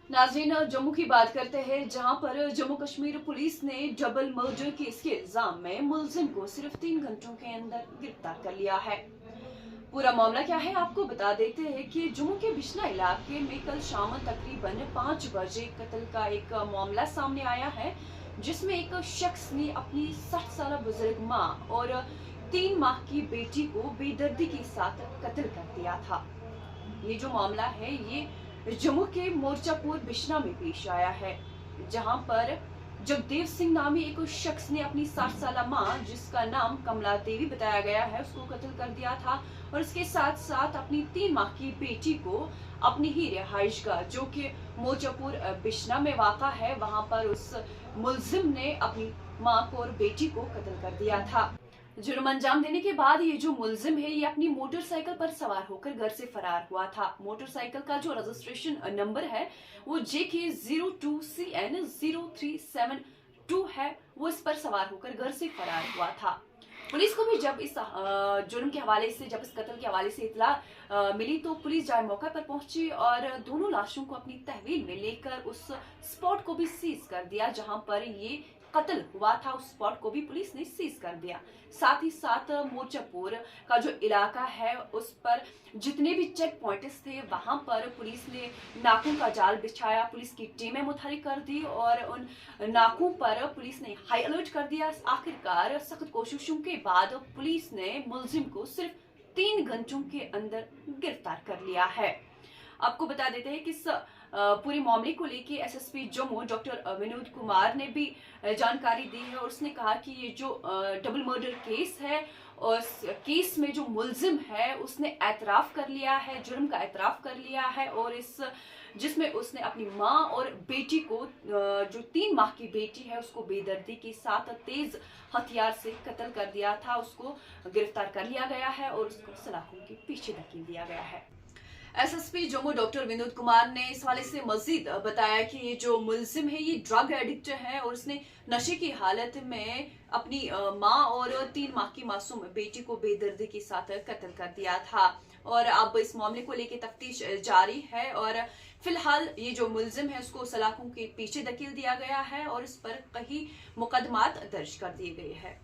नाज़रीन, जम्मू की बात करते हैं, जहां पर जम्मू कश्मीर पुलिस ने डबल मर्डर केस के इल्जाम में मुलजिम को सिर्फ 3 घंटों के अंदर गिरफ्तार कर लिया है। पूरा मामला क्या है आपको बता देते हैं कि जम्मू के बिश्ना इलाके में कल शाम तकरीबन 5 बजे कत्ल का एक मामला सामने आया है, जिसमें एक शख्स ने अपनी 60 साल बुजुर्ग मां और 3 माह की बेटी को बेदर्दी के साथ कत्ल कर दिया था। ये जो मामला है ये जम्मू के मोर्चापुर बिश्ना में पेश आया है, जहां पर जगदेव सिंह नामी एक शख्स ने अपनी 60 साल मां, जिसका नाम कमला देवी बताया गया है, उसको कत्ल कर दिया था और इसके साथ साथ अपनी 3 माह की बेटी को अपनी ही रिहाइशगाह जो कि मोर्चापुर बिश्ना में वाक़ा है, वहां पर उस मुलजिम ने अपनी मां को और बेटी को कत्ल कर दिया था। जुर्म अंजाम देने के बाद ये जो मुलजिम है ये अपनी मोटरसाइकिल पर सवार होकर घर से फरार हुआ था। मोटरसाइकिल का जो रजिस्ट्रेशन नंबर है वो JK02CN0372 है, वो इस पर सवार होकर घर से फरार हुआ था। पुलिस को भी जब इस जुर्म के हवाले से, जब इस कत्ल के हवाले से इतला मिली तो पुलिस जाए मौका पर पहुंची और दोनों लाशों को अपनी तहवील में लेकर उस स्पॉट को भी सीज कर दिया जहां पर ये कत्ल हुआ था। उस स्पॉट को भी पुलिस ने सीज कर दिया। साथ ही साथ मोर्चापुर का जो इलाका है उस पर जितने भी चेक पॉइंट्स थे वहां पर पुलिस ने नाकों का जाल बिछाया, पुलिस की टीमें मुतहरिक कर दी और उन नाकों पर पुलिस ने हाई अलर्ट कर दिया। आखिरकार सख्त कोशिशों के बाद पुलिस ने मुलजिम को सिर्फ 3 घंटों के अंदर गिरफ्तार कर लिया है। आपको बता देते हैं कि इस पूरे मामले को लेके एसएसपी जम्मू डॉक्टर विनोद कुमार ने भी जानकारी दी है और उसने कहा कि ये जो डबल मर्डर केस है और केस में जो मुलजिम है उसने एतराफ कर लिया है, जुर्म का एतराफ कर लिया है और इस जिसमें उसने अपनी मां और बेटी को, जो 3 माह की बेटी है, उसको बेदर्दी के साथ तेज हथियार से कत्ल कर दिया था। उसको गिरफ्तार कर लिया गया है और उसको सलाखों के पीछे धकेल दिया गया है। एसएसपी जम्मू डॉक्टर विनोद कुमार ने इस हवाले से मजीद बताया कि ये जो मुलजिम है ये ड्रग एडिक्ट है और उसने नशे की हालत में अपनी मां और 3 माह की मासूम बेटी को बेदर्दी के साथ कत्ल कर दिया था और अब इस मामले को लेकर तफ्तीश जारी है और फिलहाल ये जो मुलजिम है उसको सलाखों के पीछे धकेल दिया गया है और इस पर कई मुकदमात दर्ज कर दिए गए हैं।